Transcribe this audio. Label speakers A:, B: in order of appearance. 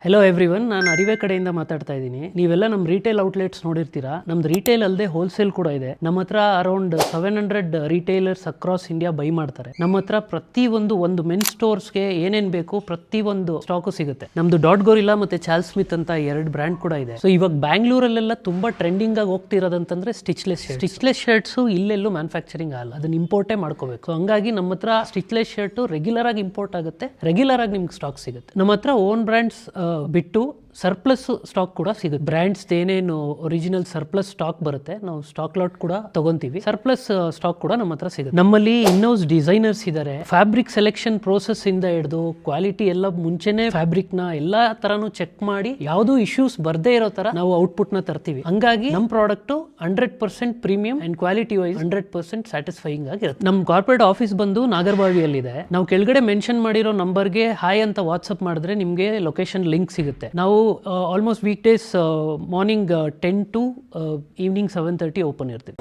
A: Hello everyone, ನಾನು ಅರಿವೆ ಕಡೆಯಿಂದ ಮಾತಾಡ್ತಾ ಇದ್ದೀನಿ. ನೀವೆಲ್ಲ ನಮ್ಮ ರಿಟೇಲ್ ಔಟ್ಲೆಟ್ಸ್ ನೋಡಿರ್ತೀರಾ. ನಮ್ದು ರಿಟೇಲ್ ಅಲ್ಲದೆ ಹೋಲ್ಸೇಲ್ ಕೂಡ ಇದೆ. ನಮ್ಮ ಹತ್ರ around 700 retailers across India by ಮಾಡ್ತಾರೆ. ನಮ್ಮ ಹತ್ರ ಪ್ರತಿ ಒಂದು ಮೆನ್ ಸ್ಟೋರ್ಸ್ಗೆ ಏನೇನ್ ಬೇಕು ಪ್ರತಿ ಒಂದು ಸ್ಟಾಕು ಸಿಗುತ್ತೆ. ನಮ್ದು ಡಾಟ್ ಗೋರಿಲ್ಲಾ ಮತ್ತೆ ಚಾರ್ಲ್ಸ್ ಸ್ಮಿತ್ ಅಂತ 2 ಬ್ರ್ಯಾಂಡ್ ಕೂಡ ಇದೆ. ಸೊ ಇವಾಗ ಬ್ಯಾಂಗ್ಳೂರಲ್ಲೆಲ್ಲ ತುಂಬಾ ಟ್ರೆಂಡಿಂಗ್ ಆಗಿ ಹೋಗ್ತಿರೋದಂತಂದ್ರೆ ಸ್ಟಿಚ್ಲೆಸ್ ಶರ್ಟ್ಸ್ ಇಲ್ಲೆಲ್ಲೂ ಮ್ಯಾನುಫ್ಯಾಕ್ಚರಿಂಗ್ ಆಗಲ್ಲ, ಅದನ್ನ ಇಂಪೋರ್ಟೇ ಮಾಡ್ಕೋಬೇಕು. ಸೊ ಹಂಗಾಗಿ ನಮ್ಮ ಹತ್ರ ಸ್ಟಿಚ್ಲೆಸ್ ಶರ್ಟ್ ರೆಗ್ಯುಲರ್ ಆಗಿ ಇಂಪೋರ್ಟ್ ಆಗುತ್ತೆ, ರೆಗ್ಯುಲರ್ ಆಗಿ ನಿಮ್ಗೆ ಸ್ಟಾಕ್ ಸಿಗುತ್ತೆ. ನಮ್ಮ ಹತ್ರ ಓನ್ ಬ್ರ್ಯಾಂಡ್ಸ್ ಬಿಟ್ಟು ಸರ್ಪ್ಲಸ್ ಸ್ಟಾಕ್ ಕೂಡ ಸಿಗುತ್ತೆ. ಬ್ರ್ಯಾಂಡ್ಸ್ ಏನೇನು ಒರಿಜಿನಲ್ ಸರ್ಪ್ಲಸ್ ಸ್ಟಾಕ್ ಬರುತ್ತೆ, ನಾವು ಸ್ಟಾಕ್ ಲಾಟ್ ಕೂಡ ತಗೊಂತೀವಿ. ಸರ್ಪ್ಲಸ್ ಸ್ಟಾಕ್ ಕೂಡ ನಮ್ಮ ಹತ್ರ ಸಿಗುತ್ತೆ. ನಮ್ಮಲ್ಲಿ ಇನ್ನೌಸ್ ಡಿಸೈನರ್ಸ್ ಇದ್ದಾರೆ. ಫ್ಯಾಬ್ರಿಕ್ ಸೆಲೆಕ್ಷನ್ ಪ್ರೋಸೆಸ್ ಇಂದ ಹಿಡಿದು ಕ್ವಾಲಿಟಿ ಎಲ್ಲ ಮುಂಚೆನೆ ಫ್ಯಾಬ್ರಿಕ್ ನ ಎಲ್ಲಾ ತರನು ಚೆಕ್ ಮಾಡಿ ಯಾವ್ದು ಇಶ್ಯೂಸ್ ಬರ್ದೇ ಇರೋ ತರ ನಾವು ಔಟ್ಪುಟ್ ನ ತರ್ತೀವಿ. ಹಂಗಾಗಿ ನಮ್ಮ product 100% premium and quality wise 100% satisfying ಆಗಿರುತ್ತೆ. ನಮ್ಮ ಕಾರ್ಪೊರೇಟ್ ಆಫೀಸ್ ಬಂದು ನಾಗರಬಾವಿಯಲ್ಲಿದೆ. ನಾವು ಕೆಳಗಡೆ ಮೆನ್ಷನ್ ಮಾಡಿರೋ ನಂಬರ್ಗೆ ಹಾಯ್ ಅಂತ ವಾಟ್ಸ್ಆಪ್ ಮಾಡಿದ್ರೆ ನಿಮ್ಗೆ ಲೊಕೇಶನ್ ಲಿಂಕ್ ಸಿಗುತ್ತೆ. ನಾವು almost week days morning 10 to evening 7:30 open ಇರ್ತೀವಿ.